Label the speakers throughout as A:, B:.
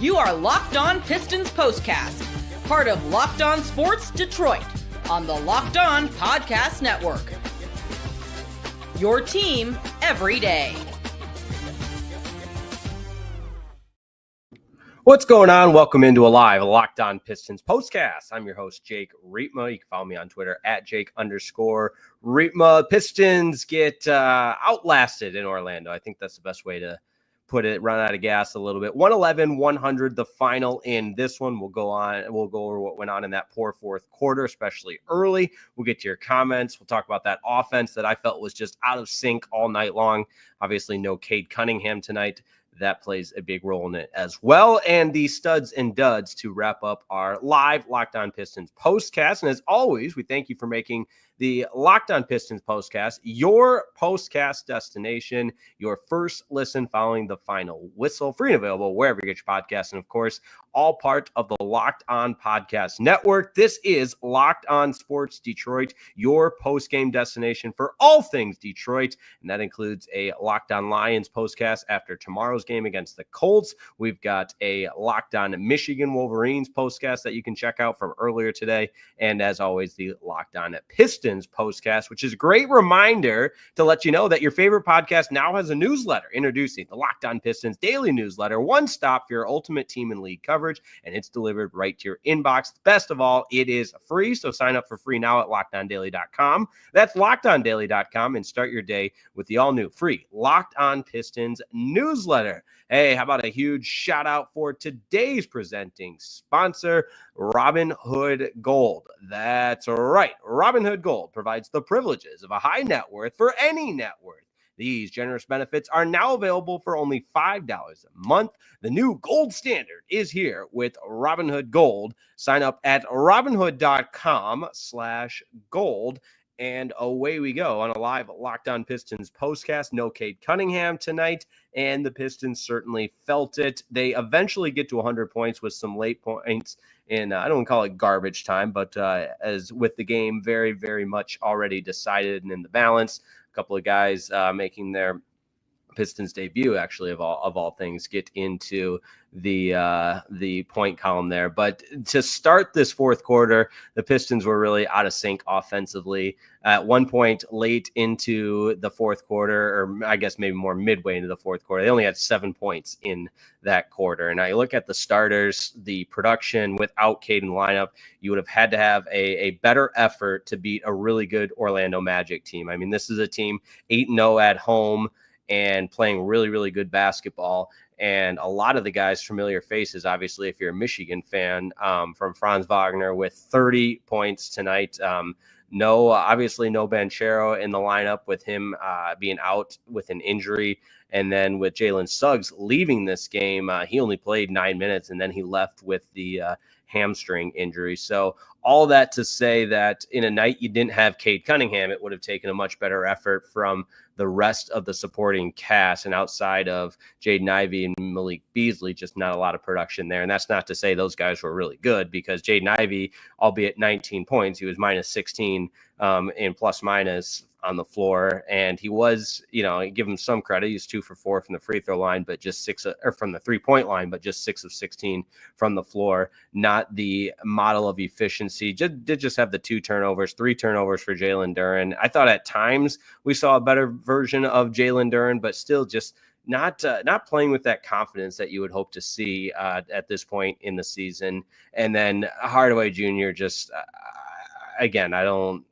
A: You are Locked On Pistons Postcast, part of Locked On Sports Detroit on the Locked On Podcast Network. Your team every day.
B: What's going on? Welcome into a live Locked On Pistons Postcast. I'm your host, Jake Riepma. You can follow me on Twitter at Jake_Riepma. Pistons get outlasted in Orlando. I think that's the best way to put it. Run out of gas a little bit. 111-100, the final in this one. We'll go over what went on in that poor fourth quarter, especially early. We'll get to your comments. We'll talk about that offense that I felt was just out of sync all night long. Obviously, no Cade Cunningham tonight. That plays a big role in it as well. And the studs and duds to wrap up our live Locked On Pistons postcast. And as always, we thank you for making the Locked On Pistons postcast your postcast destination, your first listen following the final whistle. Free and available wherever you get your podcasts. And of course, all part of the Locked On Podcast Network. This is Locked On Sports Detroit, your post-game destination for all things Detroit. And that includes a Locked On Lions postcast after tomorrow's game against the Colts. We've got a Locked On Michigan Wolverines postcast that you can check out from earlier today. And as always, the Locked On Pistons postcast, which is a great reminder to let you know that your favorite podcast now has a newsletter. Introducing the Locked On Pistons daily newsletter, one stop for your ultimate team and league coverage, and it's delivered right to your inbox. Best of all, it is free, so sign up for free now at LockedOnDaily.com. That's LockedOnDaily.com, and start your day with the all-new free Locked On Pistons newsletter. Hey, how about a huge shout out for today's presenting sponsor, Robinhood Gold. That's right. Robinhood Gold provides the privileges of a high net worth for any net worth. These generous benefits are now available for only $5 a month. The new gold standard is here with Robinhood Gold. Sign up at Robinhood.com/gold. And away we go on a live Locked On Pistons postcast. No Cade Cunningham tonight, and the Pistons certainly felt it. They eventually get to 100 points with some late points in, I don't call it garbage time, but as with the game very, very much already decided and in the balance. A couple of guys making their Pistons debut, actually, of all things, get into the point column there. But to start this fourth quarter, the Pistons were really out of sync offensively. At one point late into the fourth quarter, or I guess maybe more midway into the fourth quarter, they only had 7 points in that quarter. And I look at the starters, the production without Cade in the lineup, you would have had to have a better effort to beat a really good Orlando Magic team. I mean, this is a team 8-0 at home and playing really, really good basketball. And a lot of the guys, familiar faces, obviously, if you're a Michigan fan, from Franz Wagner with 30 points tonight. Obviously no Banchero in the lineup with him being out with an injury. And then with Jalen Suggs leaving this game, he only played 9 minutes, and then he left with the hamstring injury. So all that to say that in a night you didn't have Cade Cunningham, it would have taken a much better effort from the rest of the supporting cast. And outside of Jaden Ivey and Malik Beasley, just not a lot of production there. And that's not to say those guys were really good, because Jaden Ivey, albeit 19 points, he was minus 16 in plus minus on the floor. And he was, give him some credit. He's 2 for 4 from the free throw line, but just from the 3-point line, but just 6 of 16 from the floor. Not the model of efficiency. Did just have the 2 turnovers, 3 turnovers for Jalen Duren. I thought at times we saw a better version of Jalen Duren, but still just not playing with that confidence that you would hope to see at this point in the season. And then Hardaway Jr. just, again, I don't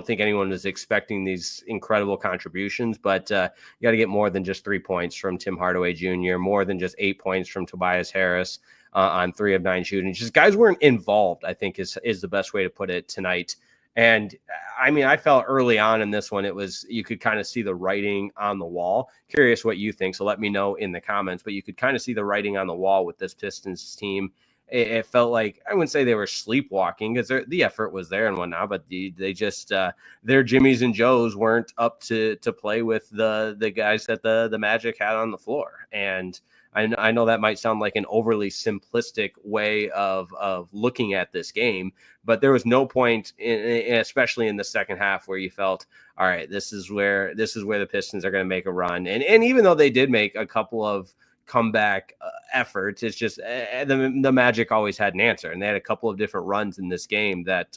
B: think anyone was expecting these incredible contributions, but you got to get more than just 3 points from Tim Hardaway Jr., more than just 8 points from Tobias Harris on 3 of 9 shooting. Just guys weren't involved, I think is the best way to put it tonight. And I mean, I felt early on in this one, you could kind of see the writing on the wall. Curious what you think, so let me know in the comments, but you could kind of see the writing on the wall with this Pistons team. It felt like, I wouldn't say they were sleepwalking, because the effort was there and whatnot, but they just their Jimmys and Joes weren't up to play with the guys that the Magic had on the floor. And I know that might sound like an overly simplistic way of looking at this game, but there was no point, especially in the second half, where you felt, all right, this is where the Pistons are going to make a run. And even though they did make a couple of comeback efforts. It's just the Magic always had an answer, and they had a couple of different runs in this game that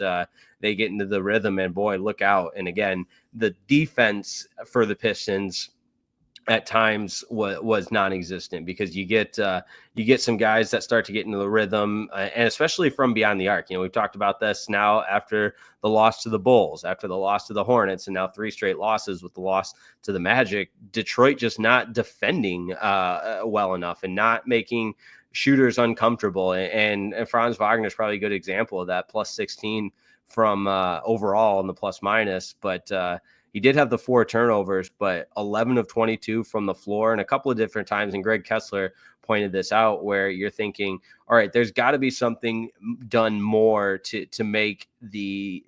B: they get into the rhythm, and boy, look out. And again, the defense for the Pistons at times was non-existent, because you get some guys that start to get into the rhythm, and especially from beyond the arc. We've talked about this now after the loss to the Bulls, after the loss to the Hornets, and now 3 straight losses with the loss to the Magic. Detroit just not defending well enough and not making shooters uncomfortable. And Franz Wagner is probably a good example of that, plus 16 from overall in the plus minus, but he did have the 4 turnovers, but 11 of 22 from the floor, and a couple of different times. And Greg Kessler pointed this out, where you're thinking, all right, there's got to be something done more to make the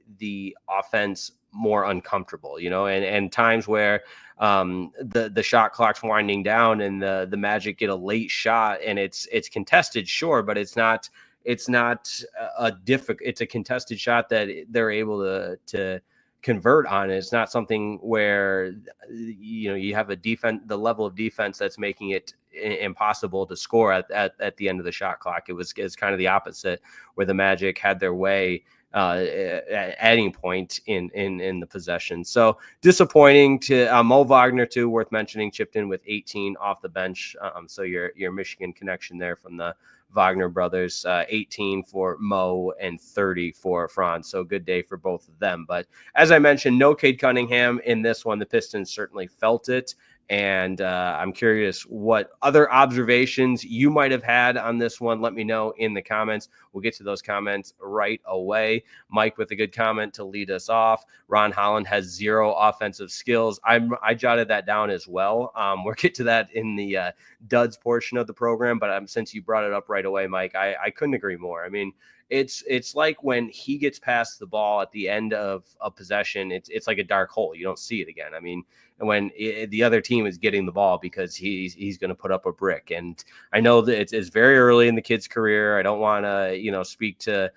B: offense more uncomfortable, and times where the shot clock's winding down and the Magic get a late shot, and it's contested, sure, but it's not it's a contested shot that they're able to convert on. It's not something where you have the level of defense that's making it impossible to score at the end of the shot clock. It's kind of the opposite, where the Magic had their way at any point in the possession. So disappointing to Mo Wagner too, worth mentioning, chipped in with 18 off the bench. So your Michigan connection there from the Wagner brothers, 18 for Mo and 30 for Franz. So good day for both of them. But as I mentioned, no Cade Cunningham in this one. The Pistons certainly felt it. And I'm curious what other observations you might have had on this one. Let me know in the comments. We'll get to those comments right away. Mike with a good comment to lead us off. Ron Holland has 0 offensive skills. I jotted that down as well. We'll get to that in the duds portion of the program. But since you brought it up right away, Mike, I couldn't agree more. I mean, it's like when he gets past the ball at the end of a possession, it's like a dark hole. You don't see it again. I mean, when the other team is getting the ball, because he's going to put up a brick. And I know that it's very early in the kid's career. I don't want to speak to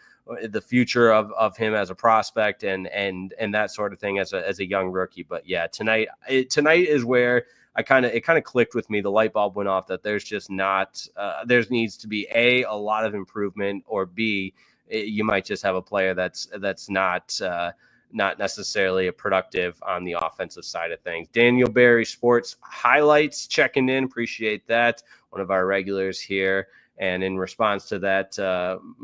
B: the future of him as a prospect and that sort of thing as a young rookie. But yeah, tonight is where it kind of clicked with me. The light bulb went off that there's just not there needs to be a lot of improvement, or B, you might just have a player that's not necessarily a productive on the offensive side of things. Daniel Barry Sports Highlights checking in. Appreciate that. One of our regulars here. And in response to that,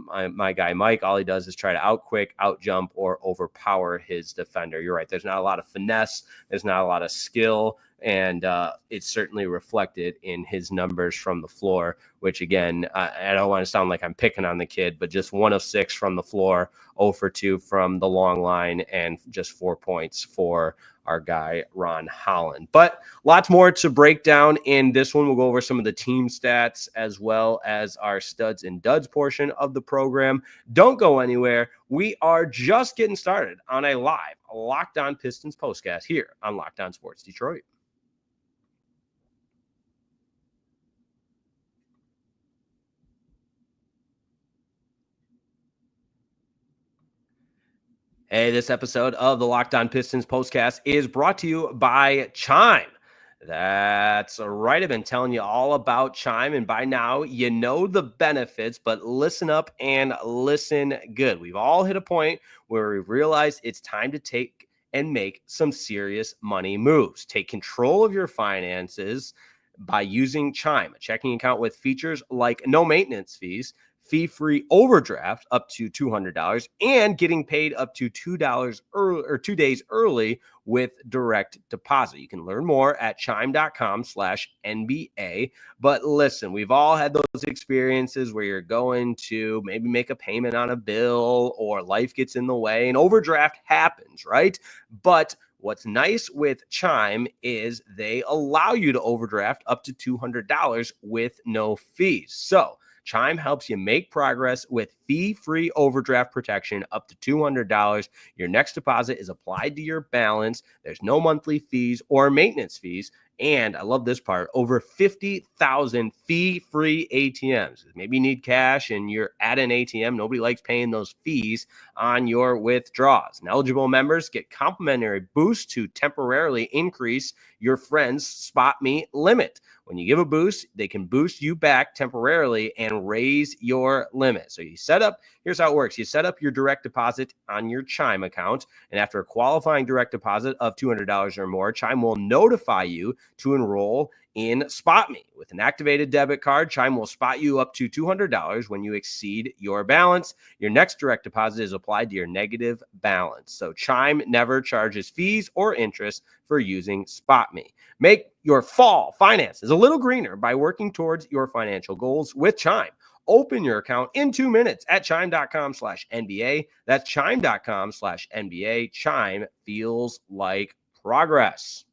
B: my guy Mike, all he does is try to outquick, outjump, or overpower his defender. You're right. There's not a lot of finesse. There's not a lot of skill. And it's certainly reflected in his numbers from the floor, which, again, I don't want to sound like I'm picking on the kid, but just 1 of 6 from the floor, 0 for 2 from the long line, and just 4 points for our guy, Ron Holland. But lots more to break down in this one. We'll go over some of the team stats as well as our studs and duds portion of the program. Don't go anywhere. We are just getting started on a live Locked On Pistons postcast here on Locked On Sports Detroit. Hey, this episode of the Locked On Pistons postcast is brought to you by Chime. That's right. I've been telling you all about Chime, and by now you know the benefits, but listen up and listen good. We've all hit a point where we've realized it's time to take and make some serious money moves. Take control of your finances by using Chime, a checking account with features like no maintenance fees, fee-free overdraft up to $200, and getting paid up to $2 early, or 2 days early with direct deposit. You can learn more at chime.com/NBA. But listen, we've all had those experiences where you're going to maybe make a payment on a bill, or life gets in the way and overdraft happens, right? But what's nice with Chime is they allow you to overdraft up to $200 with no fees. So Chime helps you make progress with fee-free overdraft protection up to $200. Your next deposit is applied to your balance. There's no monthly fees or maintenance fees, And I love this part, over 50,000 fee-free ATMs. Maybe you need cash and you're at an ATM. Nobody likes paying those fees on your withdrawals. And eligible members get complimentary boosts to temporarily increase your friend's spot me limit. When you give a boost, they can boost you back temporarily and raise your limit. So here's how it works. You set up your direct deposit on your Chime account, and after a qualifying direct deposit of $200 or more, Chime will notify you to enroll in Spot Me. With an activated debit card, Chime will spot you up to $200 when you exceed your balance. Your next direct deposit is applied to your negative balance. So Chime never charges fees or interest for using Spot Me. Make your fall finances a little greener by working towards your financial goals with Chime. Open your account in 2 minutes at chime.com/NBA. That's chime.com/NBA. Chime feels like progress.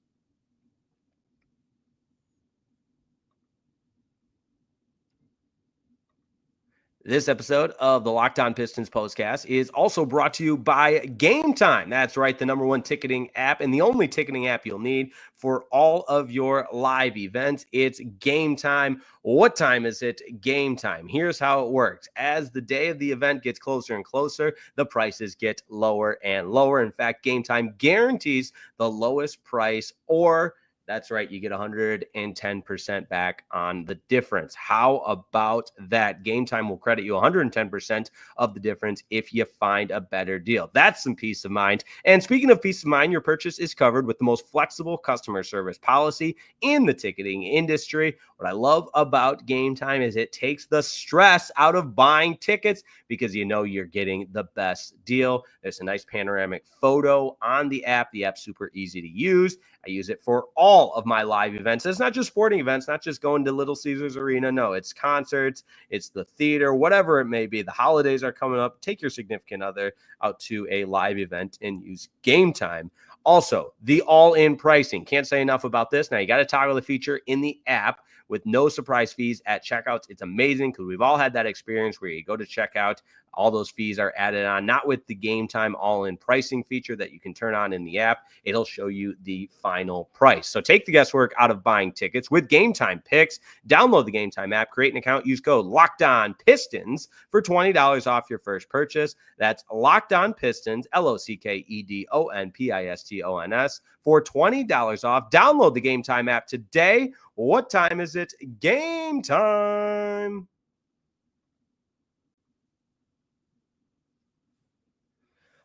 B: This episode of the Locked On Pistons Postcast is also brought to you by Game Time. That's right, the #1 ticketing app and the only ticketing app you'll need for all of your live events. It's Game Time. What time is it? Game Time. Here's how it works. As the day of the event gets closer and closer, the prices get lower and lower. In fact, Game Time guarantees the lowest price, or that's right, you get 110% back on the difference. How about that? Game Time will credit you 110% of the difference if you find a better deal. That's some peace of mind. And speaking of peace of mind, your purchase is covered with the most flexible customer service policy in the ticketing industry. What I love about Game Time is it takes the stress out of buying tickets because you know you're getting the best deal. There's a nice panoramic photo on the app. The app's super easy to use. I use it for all of my live events. It's not just sporting events, not just going to Little Caesars Arena. No, it's concerts, it's the theater, whatever it may be. The holidays are coming up. Take your significant other out to a live event and use Game Time. Also, the all-in pricing. Can't say enough about this. Now, you got to toggle the feature in the app with no surprise fees at checkouts. It's amazing because we've all had that experience where you go to checkout, all those fees are added on, not with the Game Time all-in pricing feature that you can turn on in the app. It'll show you the final price. So take the guesswork out of buying tickets with Game Time picks. Download the Game Time app, create an account, use code LOCKEDONPistons for $20 off your first purchase. That's Locked On Pistons, LOCKEDONPISTONS for $20 off. Download the Game Time app today. What time is it? Game time.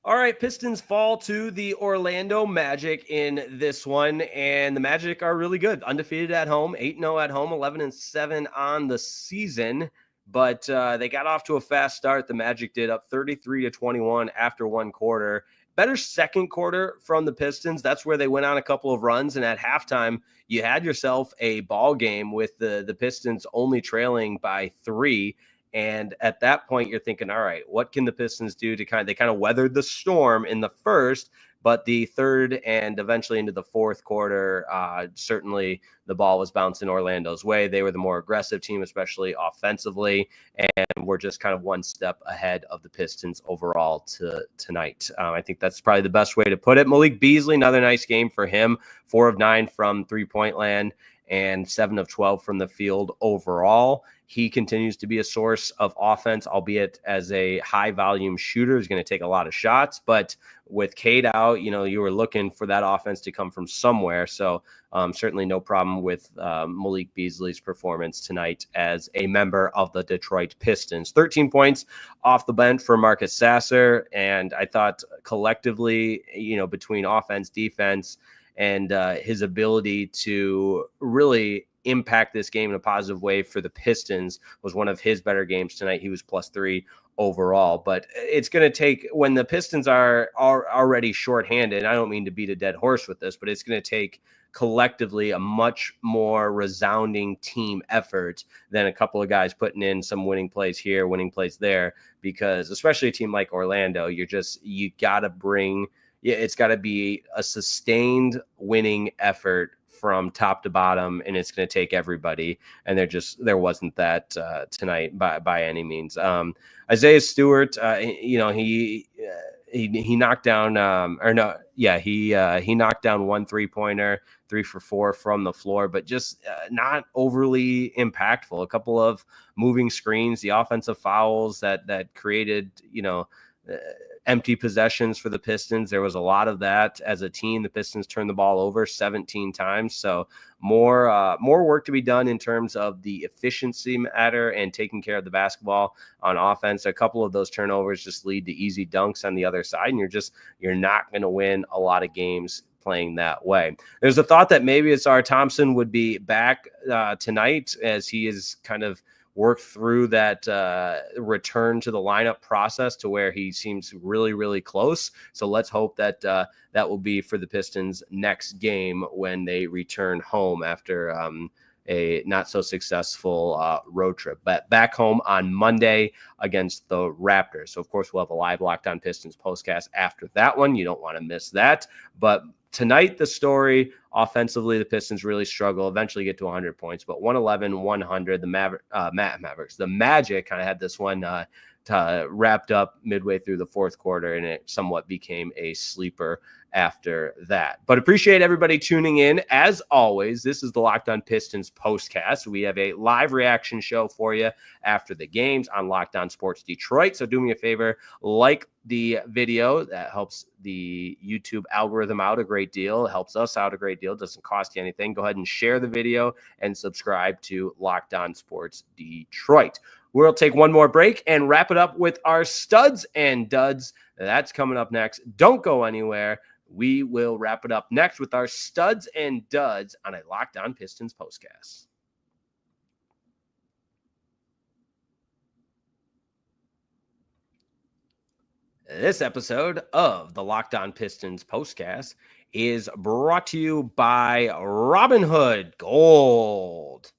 B: All right, Pistons fall to the Orlando Magic in this one, and the Magic are really good. Undefeated at home, 8-0 at home, 11-7 on the season, but they got off to a fast start. The Magic did, up 33-21 after one quarter. Better second quarter from the Pistons. That's where they went on a couple of runs, and at halftime, you had yourself a ball game with the Pistons only trailing by 3. And at that point, you're thinking, all right, what can the Pistons do to they kind of weathered the storm in the first, but the third and eventually into the fourth quarter, certainly the ball was bouncing Orlando's way. They were the more aggressive team, especially offensively, and we're just kind of one step ahead of the Pistons overall tonight. I think that's probably the best way to put it. Malik Beasley, another nice game for him, 4 of 9 from three-point land and 7 of 12 from the field overall. He continues to be a source of offense, albeit as a high-volume shooter. He's going to take a lot of shots, but with Cade out, you were looking for that offense to come from somewhere. So certainly no problem with Malik Beasley's performance tonight as a member of the Detroit Pistons. 13 points off the bench for Marcus Sasser, and I thought collectively, between offense, defense, and his ability to really impact this game in a positive way for the Pistons was one of his better games tonight. He was +3 overall, but it's going to take, when the Pistons are already shorthanded, and I don't mean to beat a dead horse with this, but it's going to take collectively a much more resounding team effort than a couple of guys putting in some winning plays here, winning plays there, because especially a team like Orlando, it's got to be a sustained winning effort from top to bottom, and it's going to take everybody. And there wasn't that tonight by any means. Isaiah Stewart, he knocked down, yeah, he knocked down 1 3-pointer, 3 for 4 from the floor, but just not overly impactful. A couple of moving screens, the offensive fouls that created, empty possessions for the Pistons. There was a lot of that as a team. The Pistons turned the ball over 17 times. So more work to be done in terms of the efficiency matter and taking care of the basketball on offense. A couple of those turnovers just lead to easy dunks on the other side, and you're not going to win a lot of games playing that way. There's a thought that maybe Ausar Thompson would be back tonight, as he is kind of work through that return to the lineup process to where he seems really, really close. So let's hope that that will be for the Pistons next game when they return home after a not so successful road trip. But back home on Monday against the Raptors. So of course we'll have a live Locked On Pistons postcast after that one. You don't want to miss that. But tonight, the story offensively, the Pistons really struggle, eventually get to 100 points, but 111-100. The Mavericks, the Magic kind of had this one wrapped up midway through the fourth quarter, and it somewhat became a sleeper after that. But appreciate everybody tuning in. As always, this is the Locked On Pistons postcast. We have a live reaction show for you after the games on Locked On Sports Detroit. So do me a favor, like the video. That helps the YouTube algorithm out a great deal. It helps us out a great deal. It doesn't cost you anything. Go ahead and share the video and subscribe to Locked On Sports Detroit. We'll take one more break and wrap it up with our studs and duds. That's coming up next. Don't go anywhere. We will wrap it up next with our studs and duds on a Locked On Pistons postcast. This episode of the Locked On Pistons postcast is brought to you by Robinhood Gold.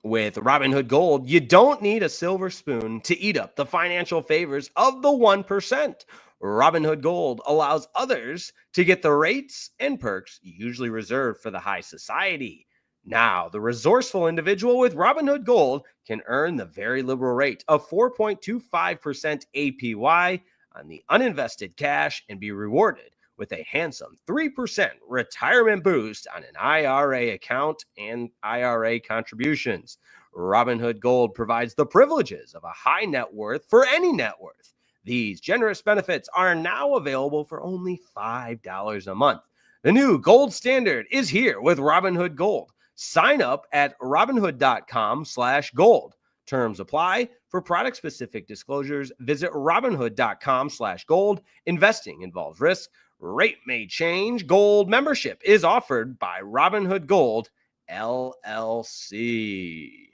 B: With Robinhood Gold, you don't need a silver spoon to eat up the financial favors of the 1%. Robinhood Gold allows others to get the rates and perks usually reserved for the high society. Now, the resourceful individual with Robinhood Gold can earn the very liberal rate of 4.25% APY on the uninvested cash and be rewarded with a handsome 3% retirement boost on an IRA account and IRA contributions. Robinhood Gold provides the privileges of a high net worth for any net worth. These generous benefits are now available for only $5 a month. The new gold standard is here with Robinhood Gold. Sign up at robinhood.com/gold. Terms apply. For product-specific disclosures, visit robinhood.com/gold. Investing involves risk. Rate may change. Gold membership is offered by Robinhood Gold, LLC.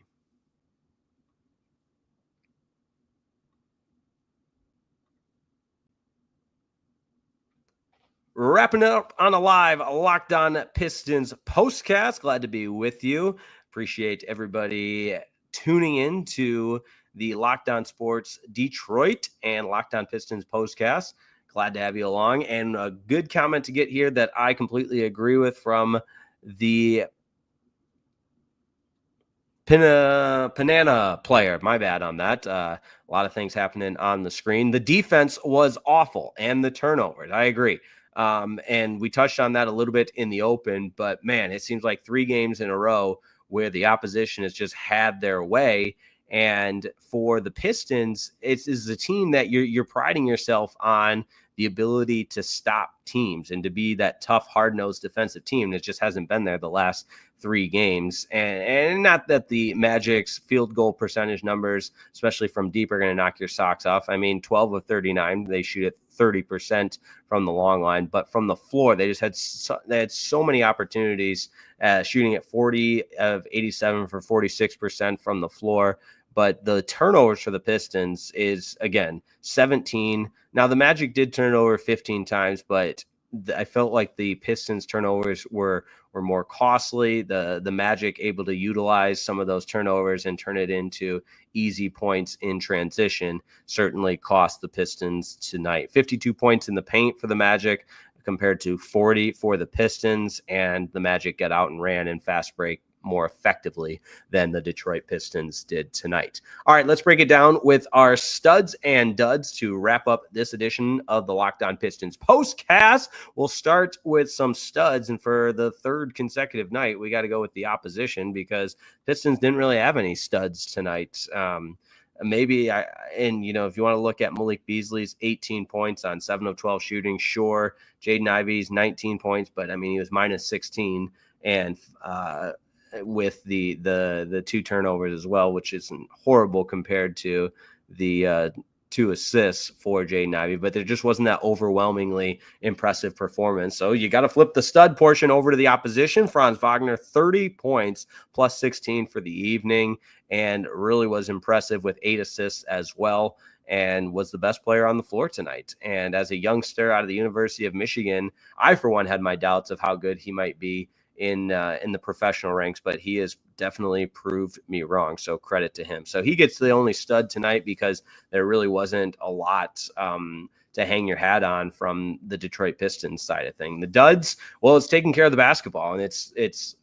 B: Wrapping up on a live Locked On Pistons postcast. Glad to be with you. Appreciate everybody tuning in to the Locked On Sports Detroit and Locked On Pistons postcast. Glad to have you along. And a good comment to get here that I completely agree with from the Panana player. My bad on that. A lot of things happening on the screen. The defense was awful, and the turnovers. I agree. And we touched on that a little bit in the open, but man, it seems like 3 games in a row where the opposition has just had their way. And for the Pistons, it's a team that you're priding yourself on the ability to stop teams and to be that tough, hard-nosed defensive team. It just hasn't been there the last 3 games. And not that the Magic's field goal percentage numbers, especially from deep, are going to knock your socks off. I mean, 12 of 39, they shoot at 30% from the long line, but from the floor, they had so many opportunities, shooting at 40 of 87 for 46% from the floor. But the turnovers for the Pistons is, again, 17. Now, the Magic did turn over 15 times, but I felt like the Pistons turnovers were more costly. The Magic able to utilize some of those turnovers and turn it into easy points in transition certainly cost the Pistons tonight. 52 points in the paint for the Magic compared to 40 for the Pistons, and the Magic got out and ran in fast break more effectively than the Detroit Pistons did tonight. All right, let's break it down with our studs and duds to wrap up this edition of the Locked On Pistons postcast. We'll start with some studs, and for the third consecutive night, we got to go with the opposition because Pistons didn't really have any studs tonight. If you want to look at Malik Beasley's 18 points on 7 of 12 shooting, sure. Jaden Ivey's 19 points, but I mean, he was minus 16 and with the 2 turnovers as well, which isn't horrible compared to the 2 assists for Jaden Ivey, but there just wasn't that overwhelmingly impressive performance. So you got to flip the stud portion over to the opposition. Franz Wagner, 30 points plus 16 for the evening, and really was impressive with 8 assists as well, and was the best player on the floor tonight. And as a youngster out of the University of Michigan, I, for one, had my doubts of how good he might be in the professional ranks, but he has definitely proved me wrong. So credit to him. So he gets the only stud tonight because there really wasn't a lot to hang your hat on from the Detroit Pistons side of thing. The duds, well, it's taking care of the basketball, and it's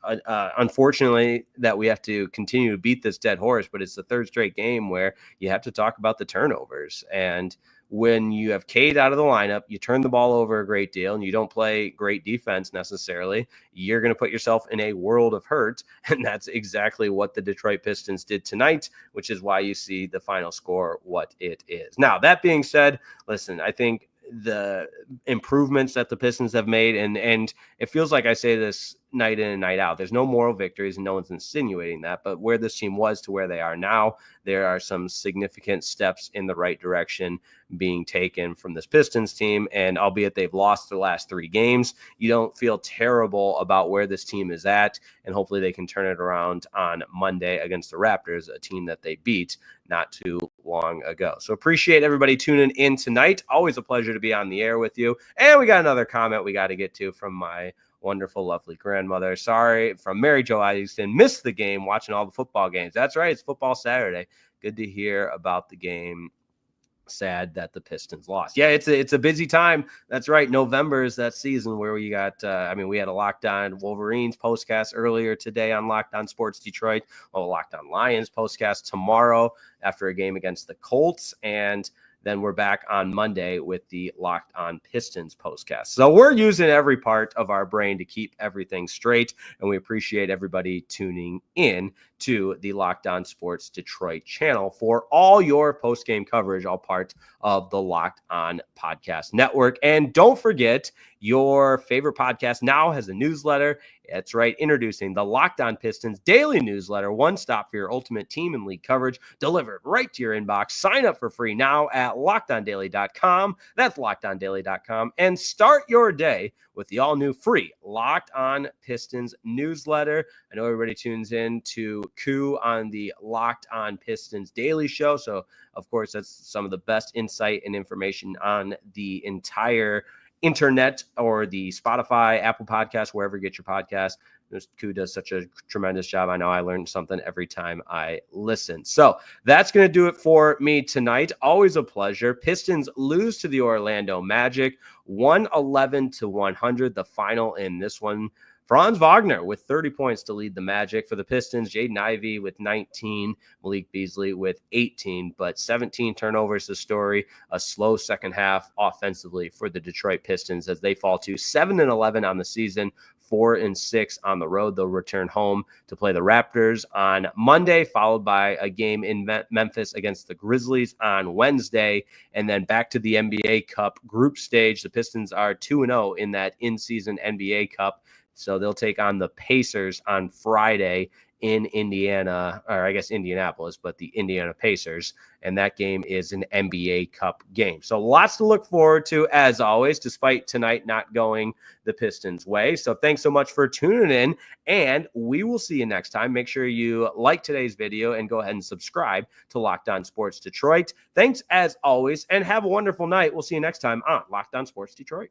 B: unfortunately that we have to continue to beat this dead horse, but it's the third straight game where you have to talk about the turnovers. And when you have Cade out of the lineup, you turn the ball over a great deal and you don't play great defense necessarily, you're going to put yourself in a world of hurt. And that's exactly what the Detroit Pistons did tonight, which is why you see the final score what it is. Now, that being said, listen, I think the improvements that the Pistons have made, and it feels like I say this night in and night out, there's no moral victories and no one's insinuating that, but where this team was to where they are now, there are some significant steps in the right direction being taken from this Pistons team. And albeit they've lost their last 3 games, you don't feel terrible about where this team is at, and hopefully they can turn it around on Monday against the Raptors, a team that they beat not too long ago. So appreciate everybody tuning in tonight. Always a pleasure to be on the air with you. And we got another comment we got to get to from my wonderful, lovely grandmother. Sorry, from Mary Jo Isaacson. Missed the game watching all the football games. That's right. It's football Saturday. Good to hear about the game. Sad that the Pistons lost. Yeah, it's a busy time. That's right. November is that season where we got, we had a Locked On Wolverines postcast earlier today on Locked On Sports Detroit. Well, Locked On Lions postcast tomorrow after a game against the Colts. And then we're back on Monday with the Locked On Pistons postcast. So we're using every part of our brain to keep everything straight, and we appreciate everybody tuning in to the Locked On Sports Detroit channel for all your post-game coverage, all part of the Locked On Podcast Network. And don't forget, your favorite podcast now has a newsletter. That's right, introducing the Locked On Pistons daily newsletter, one stop for your ultimate team and league coverage, delivered right to your inbox. Sign up for free now at LockedOnDaily.com. That's LockedOnDaily.com, and start your day with the all-new free Locked On Pistons newsletter. I know everybody tunes in to Koo on the Locked On Pistons daily show, so of course that's some of the best insight and information on the entire internet, or the Spotify, Apple Podcasts, wherever you get your podcast. Koo does such a tremendous job. I know I learned something every time I listen. So that's going to do it for me tonight. Always a pleasure. Pistons lose to the Orlando Magic, 111-100, the final in this one. Franz Wagner with 30 points to lead the Magic. For the Pistons, Jaden Ivey with 19, Malik Beasley with 18, but 17 turnovers the story. A slow second half offensively for the Detroit Pistons as they fall to 7-11 on the season, 4-6 on the road. They'll return home to play the Raptors on Monday, followed by a game in Memphis against the Grizzlies on Wednesday, and then back to the NBA Cup group stage. The Pistons are 2-0 in that in-season NBA Cup. So they'll take on the Pacers on Friday in Indiana, or I guess Indianapolis, but the Indiana Pacers. And that game is an NBA Cup game. So lots to look forward to, as always, despite tonight not going the Pistons' way. So thanks so much for tuning in, and we will see you next time. Make sure you like today's video and go ahead and subscribe to Locked On Sports Detroit. Thanks, as always, and have a wonderful night. We'll see you next time on Locked On Sports Detroit.